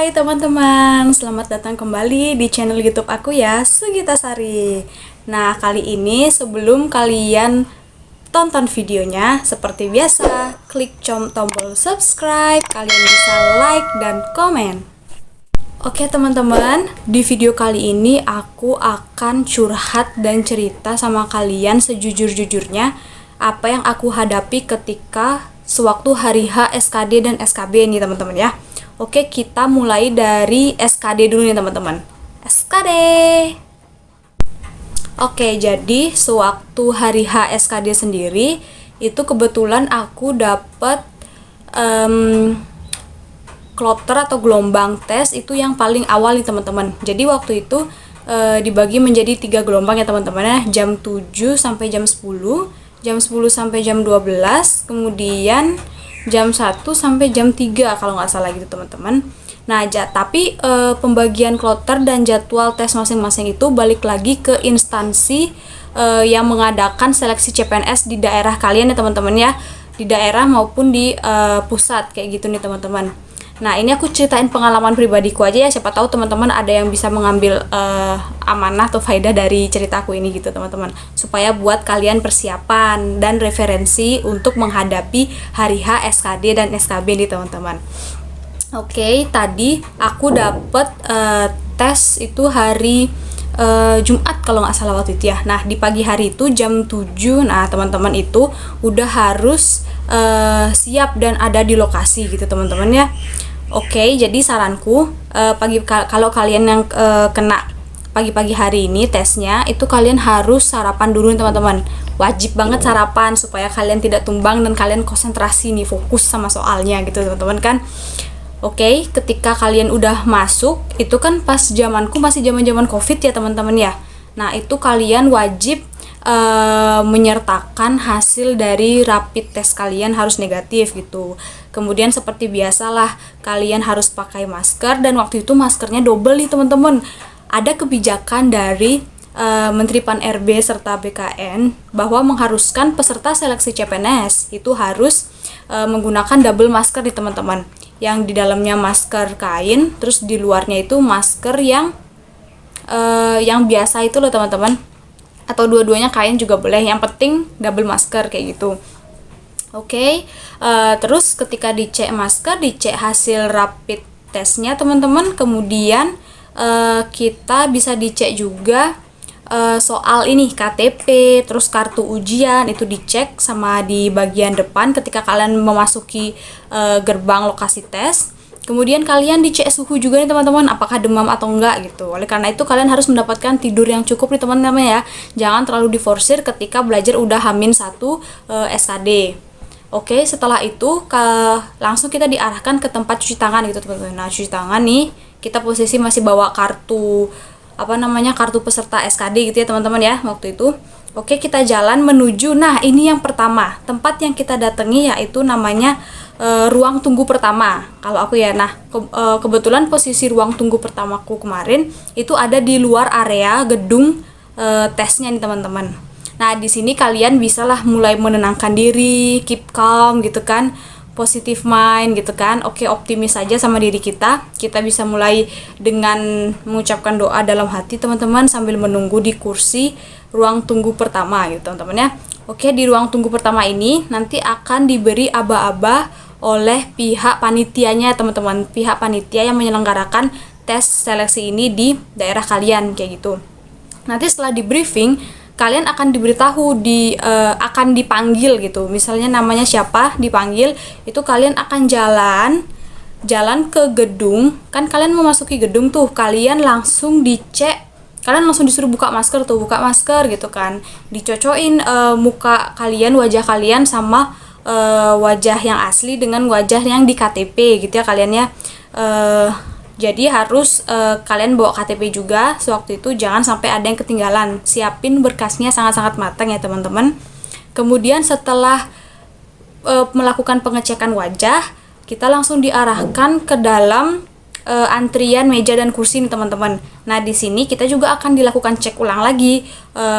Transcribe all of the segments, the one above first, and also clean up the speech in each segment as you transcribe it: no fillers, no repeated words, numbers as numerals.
Hai teman-teman, selamat datang kembali di channel YouTube aku ya, Sugita Sari. Nah, kali ini sebelum kalian tonton videonya, seperti biasa, klik tombol subscribe, kalian bisa like dan komen. Oke teman-teman, di video kali ini aku akan curhat dan cerita sama kalian sejujur-jujurnya apa yang aku hadapi ketika sewaktu hari H SKD dan SKB nih teman-teman ya. Oke, kita mulai dari SKD dulu nih teman-teman. SKD. Oke, jadi sewaktu hari H SKD sendiri itu kebetulan aku dapat kloter atau gelombang tes itu yang paling awal nih teman-teman. Jadi waktu itu dibagi menjadi 3 gelombang ya teman-teman ya, jam 7 sampai jam 10, jam 10 sampai jam 12, kemudian jam 1 sampai jam 3 kalau nggak salah gitu teman-teman. Nah, tapi pembagian kloter dan jadwal tes masing-masing itu balik lagi ke instansi yang mengadakan seleksi CPNS di daerah kalian ya teman-teman ya, di daerah maupun di pusat kayak gitu nih teman-teman. Nah, ini aku ceritain pengalaman pribadiku aja ya, siapa tahu teman-teman ada yang bisa mengambil amanah atau faedah dari ceritaku ini gitu teman-teman, supaya buat kalian persiapan dan referensi untuk menghadapi hari H SKD dan SKB nih teman-teman. Oke, tadi aku dapet tes itu hari Jumat kalau nggak salah waktu itu ya. Nah, di pagi hari itu jam 7, nah teman-teman itu udah harus siap dan ada di lokasi gitu teman-teman ya. Oke, jadi saranku kalau kalian yang kena pagi-pagi hari ini tesnya, itu kalian harus sarapan dulu teman-teman. Wajib banget sarapan supaya kalian tidak tumbang dan kalian konsentrasi nih, fokus sama soalnya gitu teman-teman kan. Oke, ketika kalian udah masuk, itu kan pas zamanku masih zaman-zaman Covid ya teman-teman ya. Nah, itu kalian wajib menyertakan hasil dari rapid test kalian harus negatif gitu. Kemudian seperti biasalah kalian harus pakai masker, dan waktu itu maskernya double nih teman-teman. Ada kebijakan dari Menteri Pan-RB serta BKN bahwa mengharuskan peserta seleksi CPNS itu harus menggunakan double masker nih teman-teman. Yang di dalamnya masker kain, terus di luarnya itu masker yang biasa itu loh teman-teman, atau dua-duanya kain juga boleh, yang penting double masker kayak gitu. Oke, terus ketika dicek masker, dicek hasil rapid testnya teman-teman, kemudian kita bisa dicek juga soal ini KTP, terus kartu ujian itu dicek sama di bagian depan ketika kalian memasuki gerbang lokasi tes. Kemudian kalian dicek suhu juga nih teman-teman, apakah demam atau enggak gitu. Oleh karena itu kalian harus mendapatkan tidur yang cukup nih teman-teman ya. Jangan terlalu diforsir ketika belajar udah H-1 SKD. Oke, setelah itu langsung kita diarahkan ke tempat cuci tangan gitu teman-teman. Nah, cuci tangan nih, kita posisi masih bawa kartu kartu peserta SKD gitu ya teman-teman ya waktu itu. Oke, kita jalan menuju, nah ini yang pertama, tempat yang kita datangi yaitu namanya ruang tunggu pertama kalau aku ya. Nah, kebetulan posisi ruang tunggu pertamaku kemarin itu ada di luar area gedung tesnya nih teman-teman. Nah, di sini kalian bisalah mulai menenangkan diri, keep calm gitu kan, positive mind gitu kan. Oke, optimis saja sama diri kita. Kita bisa mulai dengan mengucapkan doa dalam hati teman-teman sambil menunggu di kursi ruang tunggu pertama gitu teman-teman ya. Oke, di ruang tunggu pertama ini nanti akan diberi aba-aba oleh pihak panitianya teman-teman, pihak panitia yang menyelenggarakan tes seleksi ini di daerah kalian kayak gitu. Nanti setelah di briefing, kalian akan diberitahu akan dipanggil gitu. Misalnya namanya siapa, dipanggil, itu kalian akan jalan ke gedung. Kan kalian memasuki gedung tuh, kalian langsung dicek, kalian langsung disuruh buka masker gitu kan. Dicocokin muka kalian, wajah kalian sama wajah yang asli dengan wajah yang di KTP gitu ya kalian ya. Jadi harus kalian bawa KTP juga sewaktu itu, jangan sampai ada yang ketinggalan. Siapin berkasnya sangat-sangat matang ya teman-teman. Kemudian setelah melakukan pengecekan wajah, kita langsung diarahkan ke dalam antrian meja dan kursi nih teman-teman. Nah, di sini kita juga akan dilakukan cek ulang lagi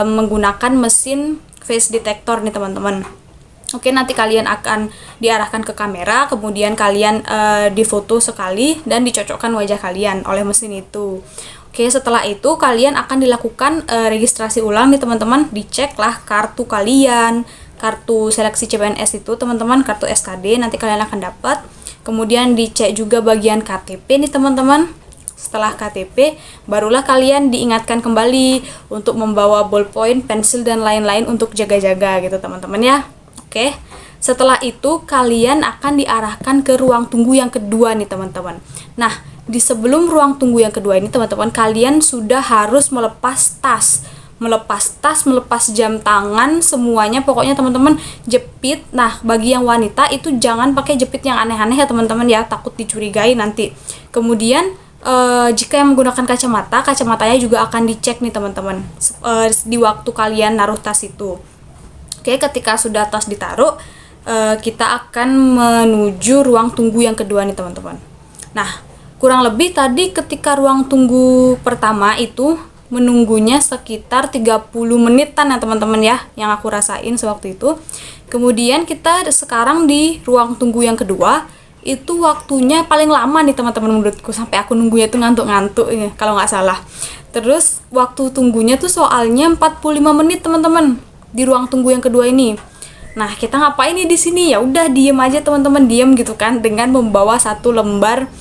menggunakan mesin face detector nih teman-teman. Oke, nanti kalian akan diarahkan ke kamera, kemudian kalian difoto sekali dan dicocokkan wajah kalian oleh mesin itu. Oke, setelah itu kalian akan dilakukan registrasi ulang nih teman-teman, diceklah kartu kalian, kartu seleksi CPNS itu teman-teman, kartu SKD nanti kalian akan dapat. Kemudian dicek juga bagian KTP nih teman-teman. Setelah KTP, barulah kalian diingatkan kembali untuk membawa ballpoint, pensil, dan lain-lain untuk jaga-jaga gitu teman-teman ya. Oke, setelah itu kalian akan diarahkan ke ruang tunggu yang kedua nih teman-teman. Nah, di sebelum ruang tunggu yang kedua ini teman-teman, kalian sudah harus melepas tas, melepas jam tangan, semuanya pokoknya teman-teman, jepit. Nah, bagi yang wanita itu jangan pakai jepit yang aneh-aneh ya teman-teman ya, takut dicurigai nanti. Kemudian jika yang menggunakan kacamatanya juga akan dicek nih teman-teman di waktu kalian naruh tas itu. Oke, ketika sudah tas ditaruh, kita akan menuju ruang tunggu yang kedua nih teman-teman. Nah, kurang lebih tadi ketika ruang tunggu pertama itu menunggunya sekitar 30 menitan ya teman-teman ya, yang aku rasain sewaktu itu. Kemudian kita sekarang di ruang tunggu yang kedua, itu waktunya paling lama nih teman-teman menurutku, sampai aku nunggunya tuh ngantuk-ngantuk ya, kalau nggak salah. Terus waktu tunggunya tuh soalnya 45 menit teman-teman di ruang tunggu yang kedua ini. Nah, kita ngapain nih di sini? Ya udah diem aja teman-teman, diem gitu kan, dengan membawa satu lembar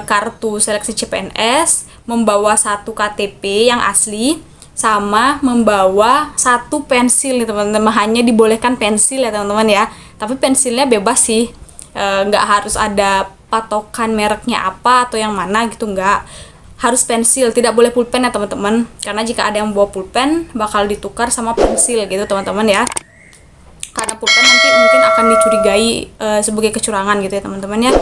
kartu seleksi CPNS, membawa satu KTP yang asli, sama membawa satu pensil nih teman-teman. Hanya dibolehkan pensil ya teman-teman ya, tapi pensilnya bebas sih, nggak harus ada patokan mereknya apa atau yang mana gitu, nggak harus pensil, tidak boleh pulpen ya teman-teman, karena jika ada yang bawa pulpen bakal ditukar sama pensil gitu teman-teman ya, karena pulpen nanti mungkin akan dicurigai sebagai kecurangan gitu ya teman-teman ya.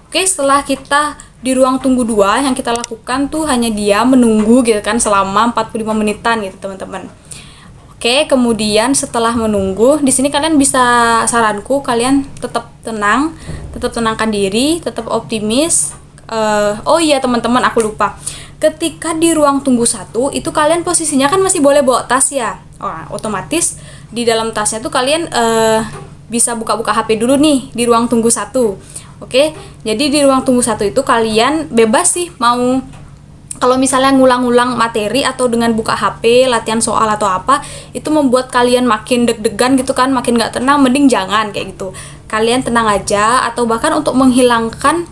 Oke, setelah kita di ruang tunggu 2, yang kita lakukan tuh hanya dia menunggu gitu kan selama 45 menitan gitu teman-teman. Oke, kemudian setelah menunggu, di sini kalian bisa, saranku kalian tetap tenang, tetap tenangkan diri, tetap optimis. Oh iya teman-teman, aku lupa. Ketika di ruang tunggu 1 itu kalian posisinya kan masih boleh bawa tas ya. Otomatis di dalam tasnya tuh kalian bisa buka-buka HP dulu nih di ruang tunggu 1. Oke, jadi di ruang tunggu 1 itu kalian bebas sih mau, kalau misalnya ngulang-ngulang materi atau dengan buka HP, latihan soal atau apa, itu membuat kalian makin deg-degan gitu kan, makin gak tenang, mending jangan kayak gitu. Kalian tenang aja, atau bahkan untuk menghilangkan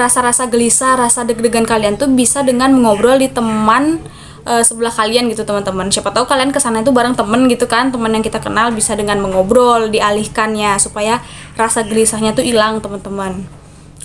rasa-rasa gelisah, rasa deg-degan kalian tuh bisa dengan mengobrol di teman sebelah kalian gitu teman-teman. Siapa tahu kalian kesana itu bareng temen gitu kan, teman yang kita kenal, bisa dengan mengobrol, dialihkannya supaya rasa gelisahnya tuh hilang teman-teman.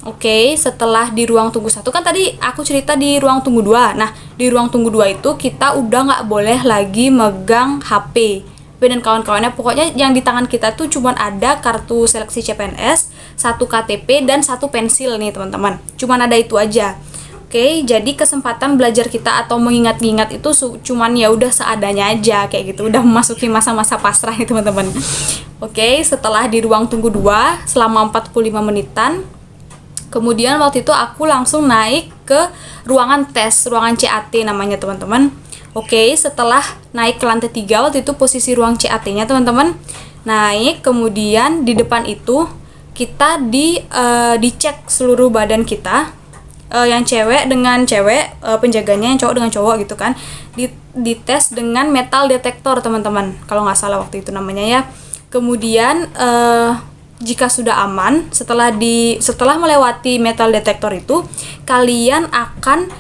Oke, setelah di ruang tunggu 1 kan tadi aku cerita di ruang tunggu 2. Nah, di ruang tunggu 2 itu kita udah nggak boleh lagi megang HP dan kawan-kawannya. Pokoknya yang di tangan kita tuh cuman ada kartu seleksi CPNS, satu KTP, dan satu pensil nih teman-teman. Cuman ada itu aja. Oke, jadi kesempatan belajar kita atau mengingat-ingat itu cuman ya udah seadanya aja kayak gitu. Udah memasuki masa-masa pasrah nih teman-teman. Oke, setelah di ruang tunggu 2 selama 45 menitan, kemudian waktu itu aku langsung naik ke ruangan tes, ruangan CAT namanya teman-teman. Oke, setelah naik ke lantai 3, waktu itu posisi ruang CAT-nya teman-teman. Naik, kemudian di depan itu kita dicek seluruh badan kita, yang cewek dengan cewek, penjaganya yang cowok dengan cowok gitu kan. Dites dengan metal detektor teman-teman, kalau nggak salah waktu itu namanya ya. Kemudian jika sudah aman, setelah melewati metal detektor itu, kalian akan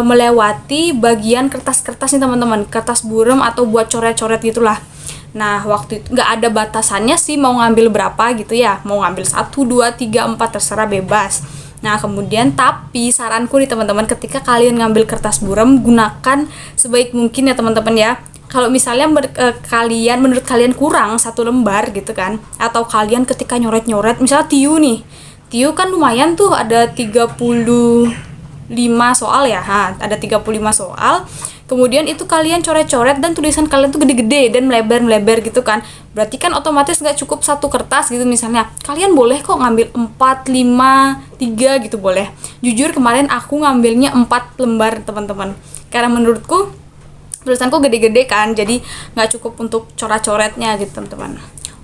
melewati bagian kertas-kertas nih teman-teman, kertas burem atau buat coret-coret gitulah. Nah, waktu itu nggak ada batasannya sih mau ngambil berapa gitu ya, mau ngambil 1, 2, 3, 4 terserah, bebas. Nah, kemudian tapi saranku nih teman-teman, ketika kalian ngambil kertas burem, gunakan sebaik mungkin ya teman-teman ya. Kalau misalnya menurut kalian kurang 1 lembar gitu kan, atau kalian ketika nyoret-nyoret, misalnya TIU kan lumayan tuh, ada 35 soal ya, ada 35 soal. Kemudian itu kalian coret-coret dan tulisan kalian tuh gede-gede dan melebar-melebar gitu kan. Berarti kan otomatis nggak cukup 1 kertas gitu misalnya. Kalian boleh kok ngambil 4, 5, 3 gitu boleh. Jujur kemarin aku ngambilnya 4 lembar teman-teman. Karena menurutku tulisanku gede-gede kan, jadi nggak cukup untuk coret-coretnya gitu teman-teman.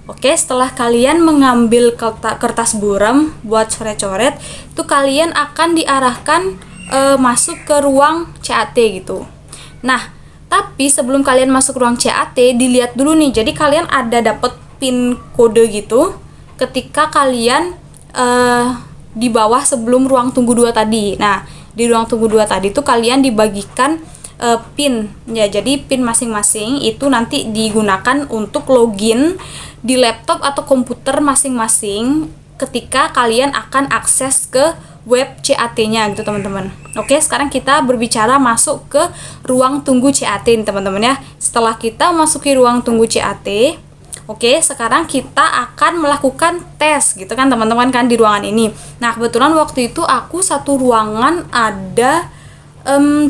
Oke, setelah kalian mengambil kertas buram buat coret-coret, itu kalian akan diarahkan masuk ke ruang CAT gitu. Nah, tapi sebelum kalian masuk ruang CAT, dilihat dulu nih. Jadi kalian ada dapet pin kode gitu ketika kalian di bawah sebelum ruang tunggu 2 tadi. Nah, di ruang tunggu 2 tadi tuh kalian dibagikan pin ya. Jadi pin masing-masing itu nanti digunakan untuk login di laptop atau komputer masing-masing ketika kalian akan akses ke web CAT-nya gitu teman-teman. Oke, sekarang kita berbicara masuk ke ruang tunggu CAT nih teman-teman ya. Setelah kita masuki ruang tunggu CAT, oke, sekarang kita akan melakukan tes gitu kan teman-teman kan di ruangan ini. Nah, kebetulan waktu itu aku satu ruangan ada 70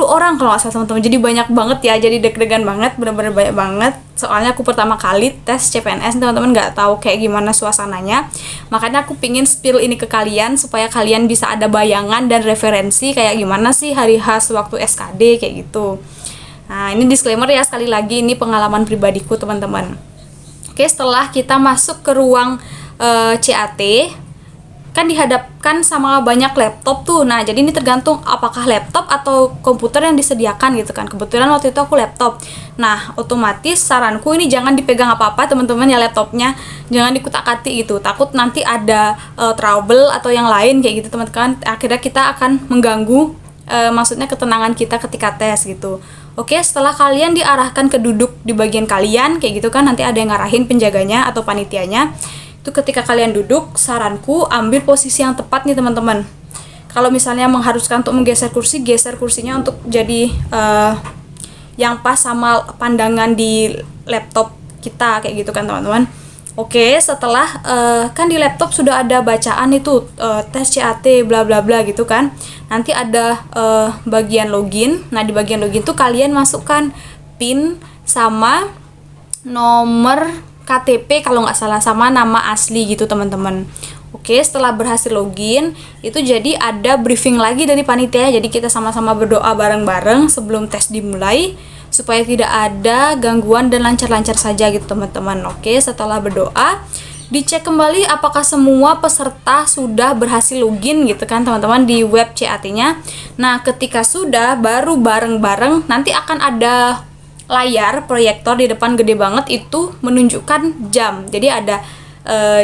orang kalau nggak salah teman-teman. Jadi banyak banget ya, jadi deg-degan banget, bener-bener banyak banget. Soalnya aku pertama kali tes CPNS teman-teman, nggak tahu kayak gimana suasananya. Makanya aku pingin spill ini ke kalian supaya kalian bisa ada bayangan dan referensi kayak gimana sih hari khas waktu SKD kayak gitu. Nah, ini disclaimer ya, sekali lagi ini pengalaman pribadiku teman-teman. Oke, setelah kita masuk ke ruang CAT, kan dihadapkan sama banyak laptop tuh. Nah, jadi ini tergantung apakah laptop atau komputer yang disediakan gitu kan. Kebetulan waktu itu aku laptop. Nah, otomatis saranku ini jangan dipegang apa-apa teman-teman ya, laptopnya jangan dikutak-atik gitu. Takut nanti ada trouble atau yang lain kayak gitu teman-teman. Akhirnya kita akan mengganggu maksudnya ketenangan kita ketika tes gitu. Oke, setelah kalian diarahkan ke duduk di bagian kalian kayak gitu kan, nanti ada yang ngarahin penjaganya atau panitianya. Itu ketika kalian duduk, saranku ambil posisi yang tepat nih teman-teman. Kalau misalnya mengharuskan untuk menggeser kursi, geser kursinya untuk jadi yang pas sama pandangan di laptop kita kayak gitu kan teman-teman. Oke, setelah kan di laptop sudah ada bacaan itu tes CAT bla bla bla gitu kan. Nanti ada bagian login. Nah, di bagian login tuh kalian masukkan PIN sama nomor KTP kalau nggak salah, sama nama asli gitu teman-teman. Oke, setelah berhasil login, itu jadi ada briefing lagi dari panitia. Jadi kita sama-sama berdoa bareng-bareng sebelum tes dimulai supaya tidak ada gangguan dan lancar-lancar saja gitu teman-teman. Oke, setelah berdoa, dicek kembali apakah semua peserta sudah berhasil login gitu kan teman-teman di web CAT-nya. Nah, ketika sudah, baru bareng-bareng nanti akan ada layar proyektor di depan gede banget itu menunjukkan jam. Jadi ada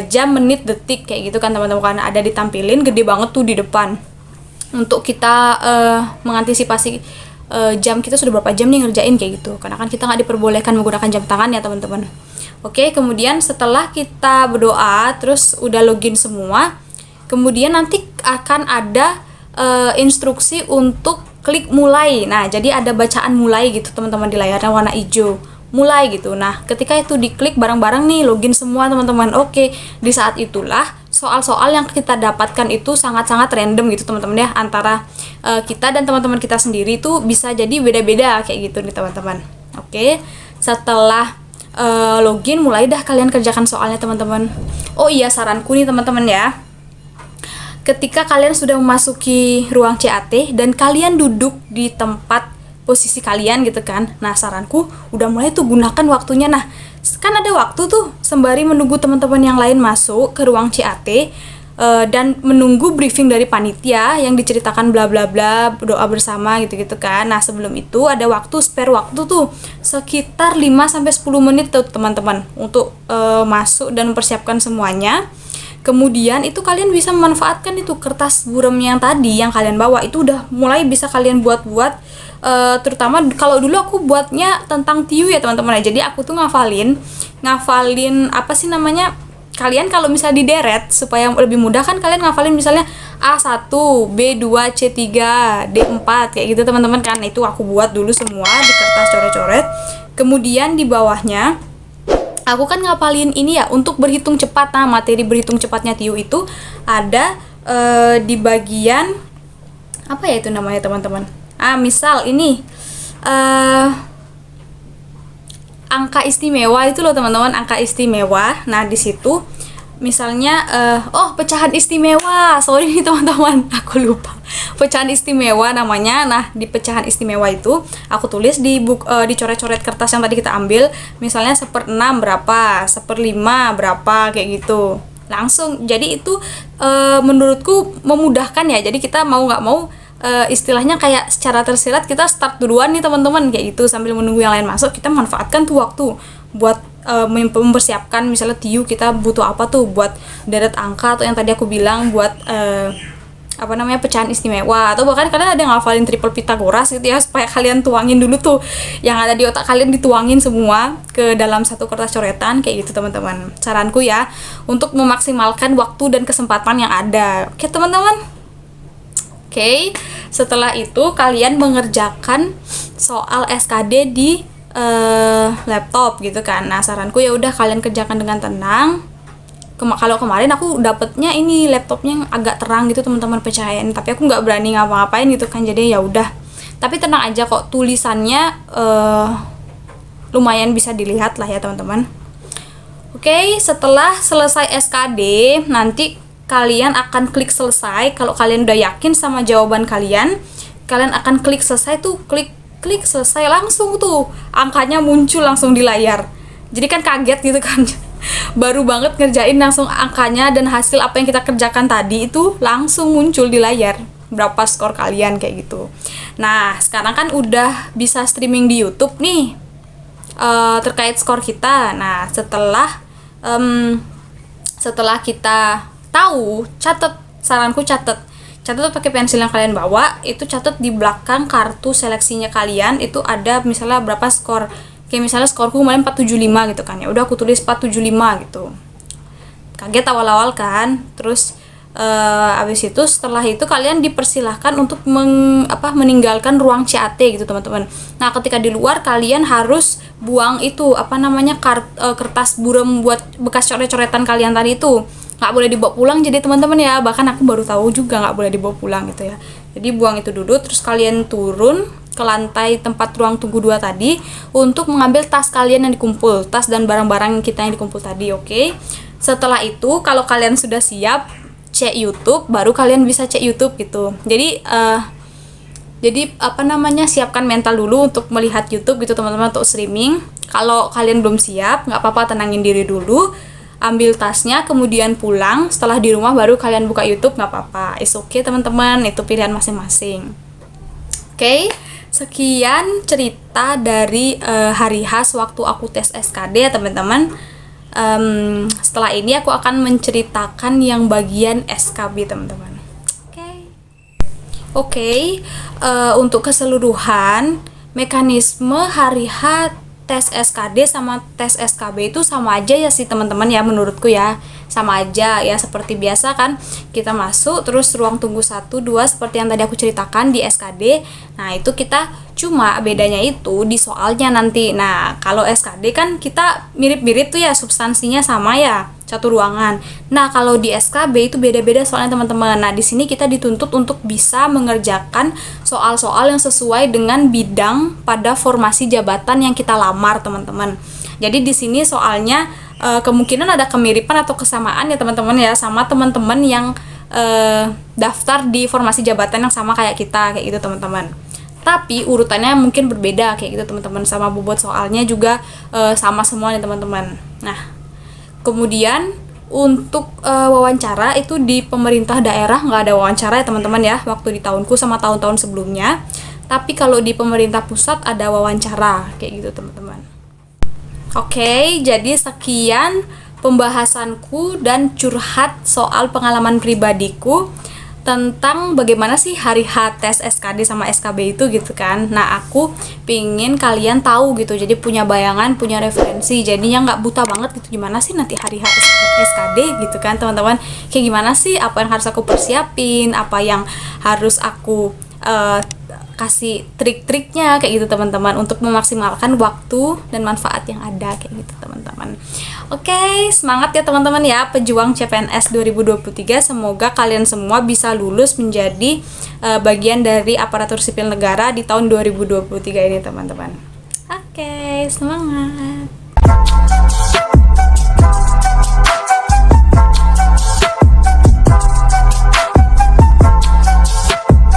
jam, menit, detik kayak gitu kan teman-teman, kan ada ditampilin gede banget tuh di depan untuk kita mengantisipasi jam kita sudah berapa jam nih ngerjain kayak gitu, karena kan kita nggak diperbolehkan menggunakan jam tangan ya teman-teman. Oke, kemudian setelah kita berdoa terus udah login semua, kemudian nanti akan ada instruksi untuk klik mulai. Nah, jadi ada bacaan mulai gitu teman-teman di layarnya warna hijau. Mulai gitu. Nah, ketika itu diklik bareng-bareng nih login semua teman-teman. Oke, di saat itulah soal-soal yang kita dapatkan itu sangat-sangat random gitu teman-teman ya, antara kita dan teman-teman kita sendiri tuh bisa jadi beda-beda kayak gitu nih teman-teman. Oke, setelah login mulai dah kalian kerjakan soalnya teman-teman. Oh iya, saranku nih teman-teman ya, ketika kalian sudah memasuki ruang CAT dan kalian duduk di tempat posisi kalian gitu kan, nah saranku udah mulai tuh gunakan waktunya. Nah, kan ada waktu tuh sembari menunggu teman-teman yang lain masuk ke ruang CAT dan menunggu briefing dari panitia yang diceritakan bla bla bla, doa bersama gitu-gitu kan. Nah, sebelum itu ada waktu, spare waktu tuh sekitar 5-10 menit tuh teman-teman untuk masuk dan mempersiapkan semuanya. Kemudian itu kalian bisa memanfaatkan itu kertas buram yang tadi yang kalian bawa, itu udah mulai bisa kalian buat-buat, terutama kalau dulu aku buatnya tentang TIU ya teman-teman. Jadi aku tuh ngafalin apa sih namanya, kalian kalau misalnya dideret supaya lebih mudah kan kalian ngafalin misalnya A1, B2, C3, D4 kayak gitu teman-teman kan. Itu aku buat dulu semua di kertas coret-coret. Kemudian di bawahnya aku kan ngapalin ini ya untuk berhitung cepat. Nah, materi berhitung cepatnya TIU itu ada di bagian apa ya itu namanya teman-teman. Misal ini angka istimewa itu loh teman-teman, angka istimewa. Nah, di situ misalnya pecahan istimewa, sorry nih teman-teman, aku lupa pecahan istimewa namanya. Nah, di pecahan istimewa itu aku tulis di di coret-coret kertas yang tadi kita ambil, misalnya 1/6 berapa, 1/5 berapa, kayak gitu langsung. Jadi itu menurutku memudahkan ya. Jadi kita mau nggak mau istilahnya kayak secara tersirat kita start duluan nih teman-teman, kayak gitu, sambil menunggu yang lain masuk kita manfaatkan tuh waktu buat mempersiapkan. Misalnya TIU kita butuh apa tuh buat deret angka, atau yang tadi aku bilang buat pecahan istimewa, atau bahkan kalian ada yang ngafalin triple Pitagoras gitu ya, supaya kalian tuangin dulu tuh yang ada di otak kalian, dituangin semua ke dalam satu kertas coretan, kayak gitu teman-teman. Saranku ya, untuk memaksimalkan waktu dan kesempatan yang ada. Oke teman-teman. Oke, setelah itu kalian mengerjakan soal SKD di laptop gitu kan. Nah, saranku ya udah kalian kerjakan dengan tenang. Kalau kemarin aku dapetnya ini laptopnya yang agak terang gitu teman-teman, pencahayaan, tapi aku nggak berani ngapa-ngapain gitu kan, jadi ya udah. Tapi tenang aja kok, tulisannya lumayan bisa dilihat lah ya teman-teman. Oke, setelah selesai SKD nanti kalian akan klik selesai. Kalau kalian udah yakin sama jawaban kalian akan klik selesai tuh, klik selesai, langsung tuh angkanya muncul langsung di layar. Jadi kan kaget gitu kan. Baru banget ngerjain langsung angkanya dan hasil apa yang kita kerjakan tadi itu langsung muncul di layar. Berapa skor kalian, kayak gitu. Nah, sekarang kan udah bisa streaming di YouTube nih terkait skor kita. Nah, setelah kita tahu, saranku catat pakai pensil yang kalian bawa, itu catat di belakang kartu seleksinya kalian itu ada misalnya berapa skor. Kayak misalnya skorku kemarin 475 gitu kan, ya udah aku tulis 475 gitu. Kaget awal-awal kan. Terus abis itu setelah itu kalian dipersilahkan untuk meninggalkan ruang CAT gitu teman-teman. Nah, ketika di luar kalian harus buang itu kertas buram buat bekas coret-coretan kalian tadi itu. Nggak boleh dibawa pulang jadi teman-teman ya, bahkan aku baru tahu juga nggak boleh dibawa pulang gitu ya. Jadi buang itu dulu, terus kalian turun ke lantai tempat ruang tunggu 2 tadi untuk mengambil tas kalian yang dikumpul, tas dan barang-barang kita yang dikumpul tadi. Oke. Setelah itu kalau kalian sudah siap cek YouTube, baru kalian bisa cek YouTube gitu. Jadi siapkan mental dulu untuk melihat YouTube gitu teman-teman, untuk streaming. Kalau kalian belum siap, nggak apa-apa, tenangin diri dulu, ambil tasnya, kemudian pulang. Setelah di rumah baru kalian buka YouTube, nggak apa-apa. It's okay teman-teman, itu pilihan masing-masing. Oke, sekian cerita dari hari khas waktu aku tes SKD ya teman-teman. Setelah ini aku akan menceritakan yang bagian SKB teman-teman. Oke, untuk keseluruhan mekanisme hari H tes SKD sama tes SKB itu sama aja ya sih teman-teman ya, menurutku ya sama aja ya, seperti biasa kan kita masuk terus ruang tunggu 1, 2 seperti yang tadi aku ceritakan di SKD. Nah, itu kita cuma bedanya itu di soalnya nanti. Nah, kalau SKD kan kita mirip-mirip tuh ya, substansinya sama ya, satu ruangan. Nah, kalau di SKB itu beda-beda soalnya teman-teman. Nah, di sini kita dituntut untuk bisa mengerjakan soal-soal yang sesuai dengan bidang pada formasi jabatan yang kita lamar teman-teman. Jadi di sini soalnya kemungkinan ada kemiripan atau kesamaan ya teman-teman ya, sama teman-teman yang daftar di formasi jabatan yang sama kayak kita, kayak gitu teman-teman. Tapi urutannya mungkin berbeda kayak gitu teman-teman, sama bobot soalnya juga sama semua nih teman-teman. Nah, kemudian untuk wawancara itu di pemerintah daerah nggak ada wawancara ya teman-teman ya, waktu di tahunku sama tahun-tahun sebelumnya. Tapi kalau di pemerintah pusat ada wawancara kayak gitu teman-teman. Oke, jadi sekian pembahasanku dan curhat soal pengalaman pribadiku tentang bagaimana sih hari H tes SKD sama SKB itu gitu kan. Nah, aku pingin kalian tahu gitu, jadi punya bayangan, punya referensi, jadinya nggak buta banget gitu, gimana sih nanti hari H SKD gitu kan teman-teman, kayak gimana sih, apa yang harus aku persiapin, apa yang harus aku kasih trik-triknya kayak gitu teman-teman, untuk memaksimalkan waktu dan manfaat yang ada kayak gitu teman-teman. Oke, semangat ya teman-teman ya, pejuang CPNS 2023. Semoga kalian semua bisa lulus menjadi bagian dari aparatur sipil negara di tahun 2023 ini teman-teman. Oke, semangat.